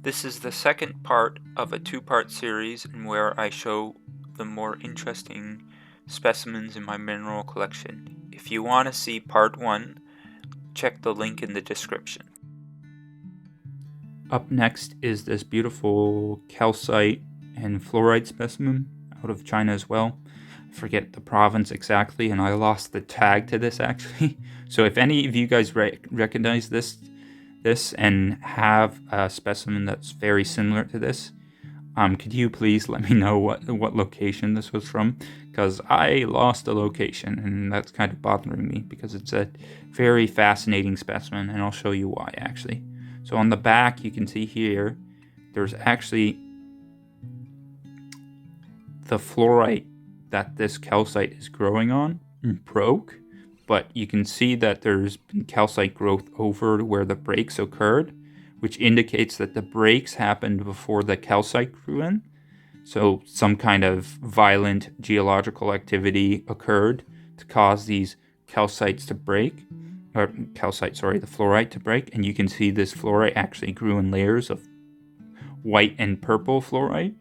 This is the second part of a two-part series in where I show the more interesting specimens in my mineral collection. If you want to see part 1, check the link in the description. Up next is this beautiful calcite and fluorite specimen out of China as well. I forget the province exactly, and I lost the tag to this actually. So if any of you guys recognize this and have a specimen that's very similar to this, could you please let me know what location this was from? Because I lost the location, and that's kind of bothering me because it's a very fascinating specimen, and I'll show you why actually. So on the back, you can see here, there's actually the fluorite that this calcite is growing on broke. But you can see that there's been calcite growth over where the breaks occurred, which indicates that the breaks happened before the calcite grew in. So some kind of violent geological activity occurred to cause these calcites to break, or the fluorite to break. And you can see this fluorite actually grew in layers of white and purple fluorite.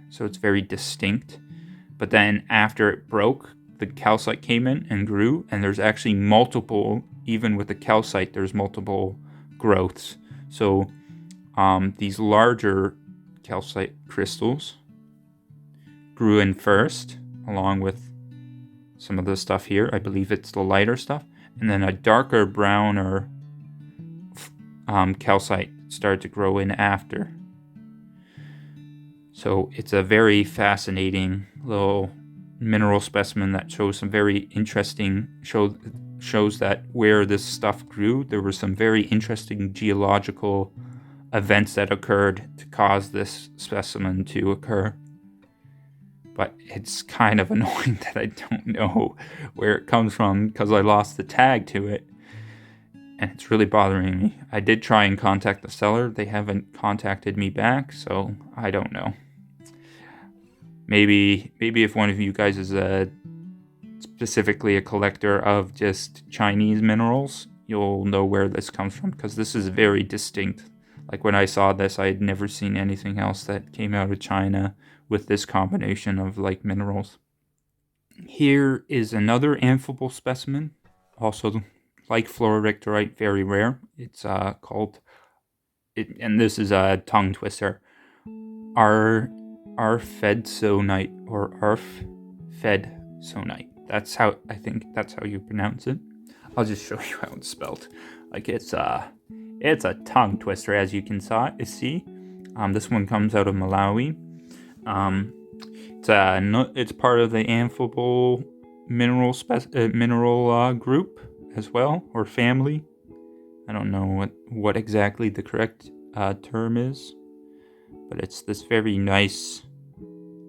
So it's very distinct. But then after it broke, the calcite came in and grew, and there's actually multiple, even with the calcite, there's multiple growths. So these larger calcite crystals grew in first, along with some of the stuff here. I believe it's the lighter stuff. And then a darker browner calcite started to grow in after. So it's a very fascinating little mineral specimen that shows some very interesting, shows that where this stuff grew, there were some very interesting geological events that occurred to cause this specimen to occur. But it's kind of annoying that I don't know where it comes from because I lost the tag to it, and it's really bothering me. I did try and contact the seller. They haven't contacted me back, so I don't know. Maybe if one of you guys is specifically a collector of just Chinese minerals, you'll know where this comes from, because this is very distinct. Like when I saw this, I had never seen anything else that came out of China with this combination of like minerals. Here is another amphibole specimen, also like fluorite, very rare. It's called, and this is a tongue twister, Arfvedsonite or Arfvedsonite. I think that's how you pronounce it. I'll just show you how it's spelled. Like it's a tongue twister, as you can see. This one comes out of Malawi. It's part of the amphibole mineral group as well, or family. I don't know what exactly the correct term is, but it's this very nice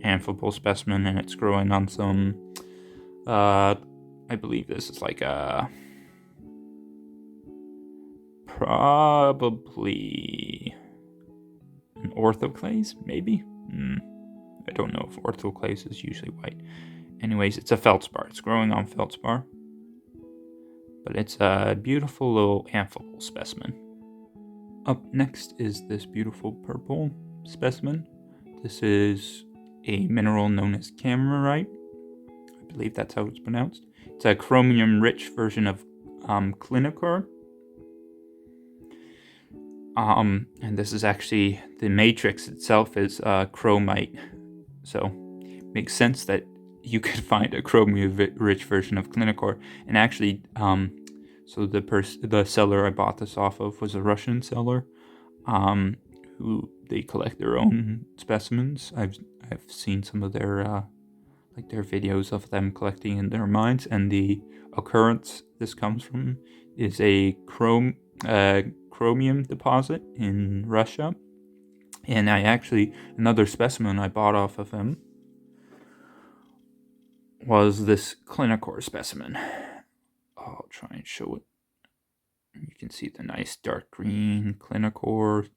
amphibole specimen, and it's growing on some, I believe this is like probably an orthoclase, maybe? I don't know if orthoclase is usually white. Anyways, it's a feldspar. It's growing on feldspar. But it's a beautiful little amphibole specimen. Up next is this beautiful purple specimen. This is a mineral known as Kammererite. I believe that's how it's pronounced. It's a chromium-rich version of clinicore. And this is actually, the matrix itself is chromite. So it makes sense that you could find a chromium-rich version of clinicore. And actually, so the seller I bought this off of was a Russian seller, who they collect their own specimens. I've seen some of their their videos of them collecting in their mines, and the occurrence this comes from is a chromium deposit in Russia. And another specimen I bought off of him was this clinicore specimen. I'll try and show it. You can see the nice dark green clinicore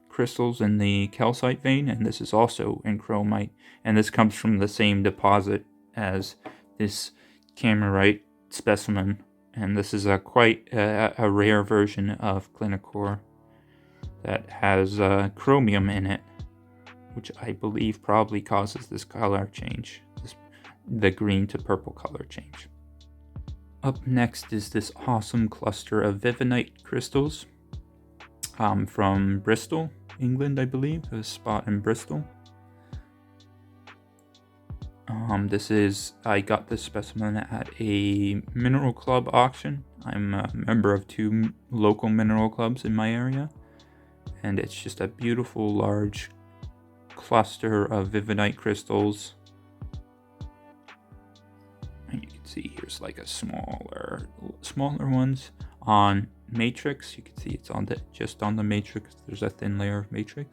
crystals in the calcite vein, and this is also in chromite, and this comes from the same deposit as this Kammererite specimen, and this is quite a rare version of clinicore that has chromium in it, which I believe probably causes this color change, the green to purple color change. Up next is this awesome cluster of Vivianite crystals from Bristol, England, I believe, a spot in Bristol. I got this specimen at a mineral club auction. I'm a member of 2 local mineral clubs in my area, and it's just a beautiful large cluster of Vivianite crystals. And you can see here's like a smaller ones on matrix. You can see it's just on the matrix. There's a thin layer of matrix.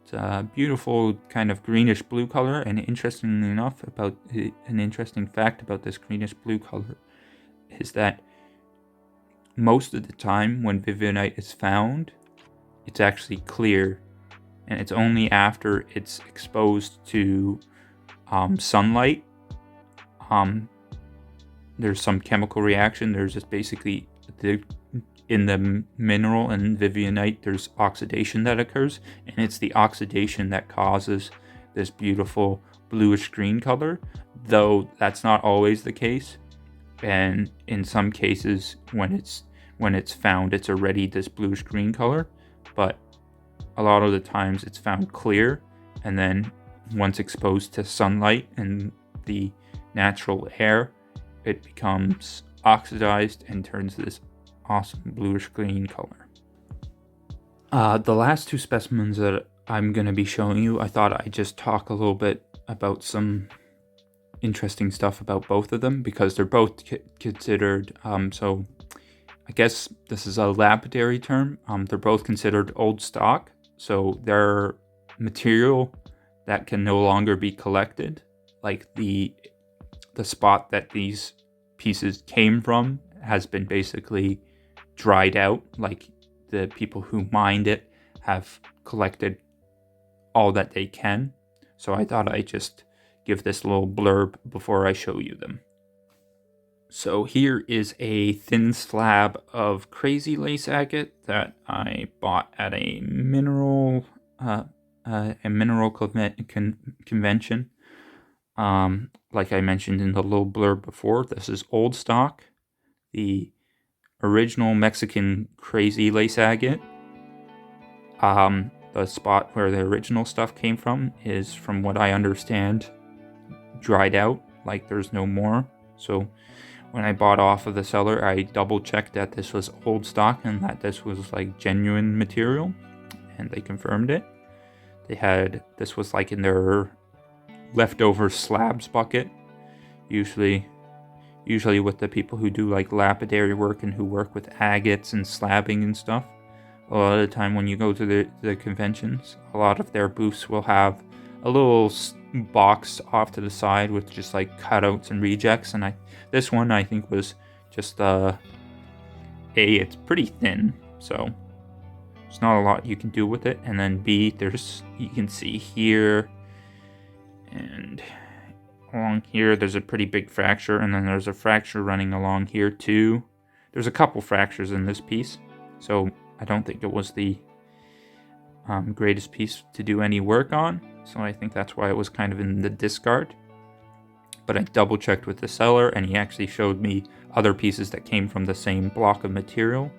It's a beautiful kind of greenish blue color, and interestingly enough, an interesting fact about this greenish blue color is that most of the time when Vivianite is found, it's actually clear, and it's only after it's exposed to sunlight, there's some chemical reaction. There's just basically in the mineral and Vivianite, there's oxidation that occurs, and it's the oxidation that causes this beautiful bluish green color, though that's not always the case. And in some cases, when it's found, it's already this bluish green color, but a lot of the times it's found clear, and then once exposed to sunlight and the natural air, it becomes oxidized and turns this awesome bluish green color. The last 2 specimens that I'm going to be showing you, I thought I'd just talk a little bit about some interesting stuff about both of them, because they're both considered, so I guess this is a lapidary term. They're both considered old stock, so they're material that can no longer be collected. Like the spot that these pieces came from has been basically dried out. Like the people who mined it have collected all that they can. So I thought I'd just give this little blurb before I show you them. So here is a thin slab of crazy lace agate that I bought at a mineral convention. Like I mentioned in the little blurb before, this is old stock. The original Mexican crazy lace agate. The spot where the original stuff came from is, from what I understand, dried out, like there's no more. So when I bought off of the seller, I double checked that this was old stock and that this was like genuine material, and they confirmed it. This was like in their leftover slabs bucket, usually with the people who do like lapidary work and who work with agates and slabbing and stuff. A lot of the time when you go to the conventions, a lot of their booths will have a little box off to the side with just like cutouts and rejects, and this one I think was just it's pretty thin, so there's not a lot you can do with it. And then B, you can see here and along here there's a pretty big fracture, and then there's a fracture running along here too. There's a couple fractures in this piece, so I don't think it was the greatest piece to do any work on, so I think that's why it was kind of in the discard. But I double checked with the seller, and he actually showed me other pieces that came from the same block of material,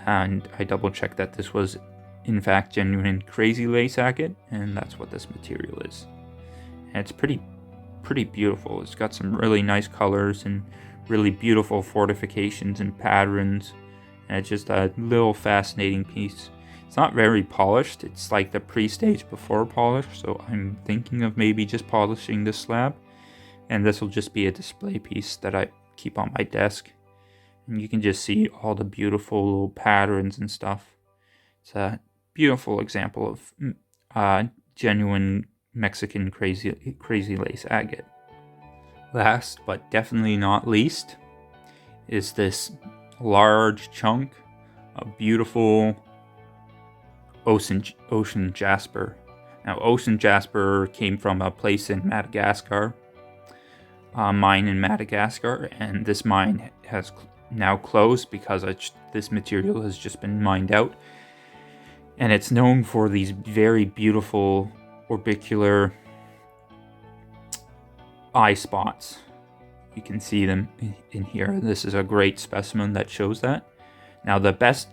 and I double checked that this was in fact genuine crazy lace agate, and that's what this material is. And it's pretty beautiful. It's got some really nice colors and really beautiful fortifications and patterns, and it's just a little fascinating piece. It's not very polished. It's like the pre-stage before polish, so I'm thinking of maybe just polishing this slab, and this will just be a display piece that I keep on my desk. And you can just see all the beautiful little patterns and stuff. It's a beautiful example of genuine Mexican crazy lace agate. Last but definitely not least is this large chunk of beautiful ocean jasper. Now, ocean jasper came from a place in Madagascar, a mine in Madagascar, and this mine has now closed because this material has just been mined out. And it's known for these very beautiful orbicular eye spots. You can see them in here. This is a great specimen that shows that. Now the best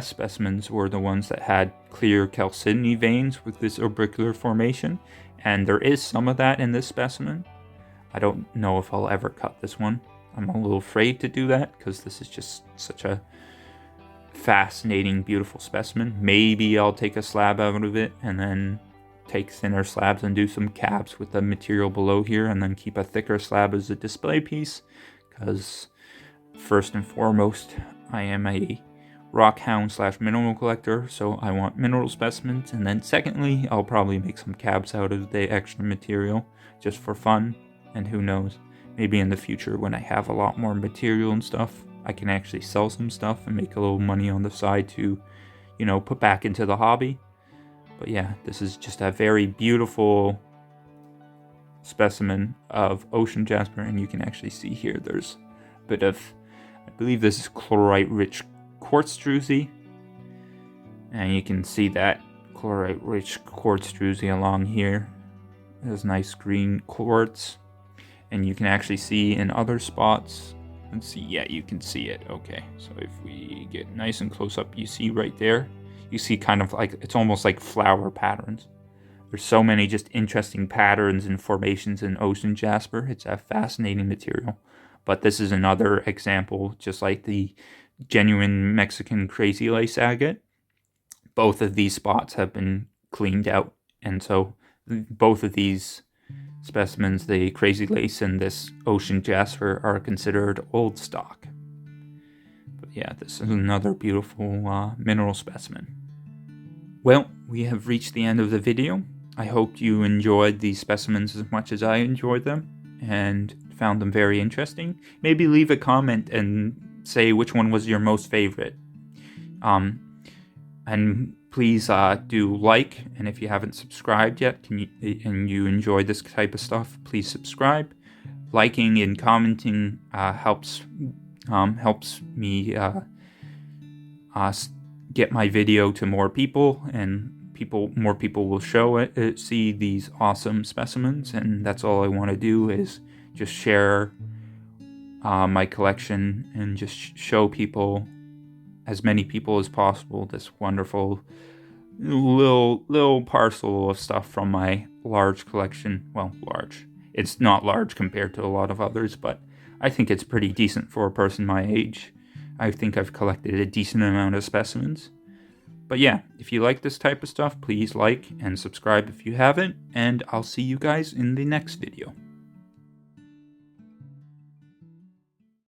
specimens were the ones that had clear calcite veins with this orbicular formation, and there is some of that in this specimen. I don't know if I'll ever cut this one. I'm a little afraid to do that because this is just such a fascinating, beautiful specimen. Maybe I'll take a slab out of it and then take thinner slabs and do some caps with the material below here, and then keep a thicker slab as a display piece, because first and foremost I am a rockhound / mineral collector, so I want mineral specimens. And then secondly, I'll probably make some caps out of the extra material just for fun. And who knows, maybe in the future when I have a lot more material and stuff, I can actually sell some stuff and make a little money on the side to, you know, put back into the hobby. But yeah, this is just a very beautiful specimen of ocean jasper, and you can actually see here there's a bit of, I believe this is chlorite-rich quartz druzy, and you can see that chlorite-rich quartz druzy along here. There's nice green quartz, and you can actually see in other spots. Let's see, yeah, you can see it. Okay, so if we get nice and close up, you see right there, you see kind of like, it's almost like flower patterns. There's so many just interesting patterns and formations in ocean jasper. It's a fascinating material. But this is another example, just like the genuine Mexican crazy lace agate. Both of these spots have been cleaned out. And so both of these specimens, the crazy lace and this ocean jasper, are considered old stock. But yeah, this is another beautiful mineral specimen. Well, we have reached the end of the video. I hope you enjoyed these specimens as much as I enjoyed them and found them very interesting. Maybe leave a comment and say which one was your most favorite. And please do like, and if you haven't subscribed yet and you enjoy this type of stuff, please subscribe. Liking and commenting helps me get my video to more people, and more people will see these awesome specimens. And that's all I want to do, is just share my collection and just show people, as many people as possible, this wonderful little parcel of stuff from my large collection. Well, large. It's not large compared to a lot of others, but I think it's pretty decent for a person my age. I think I've collected a decent amount of specimens. But yeah, if you like this type of stuff, please like and subscribe if you haven't, and I'll see you guys in the next video.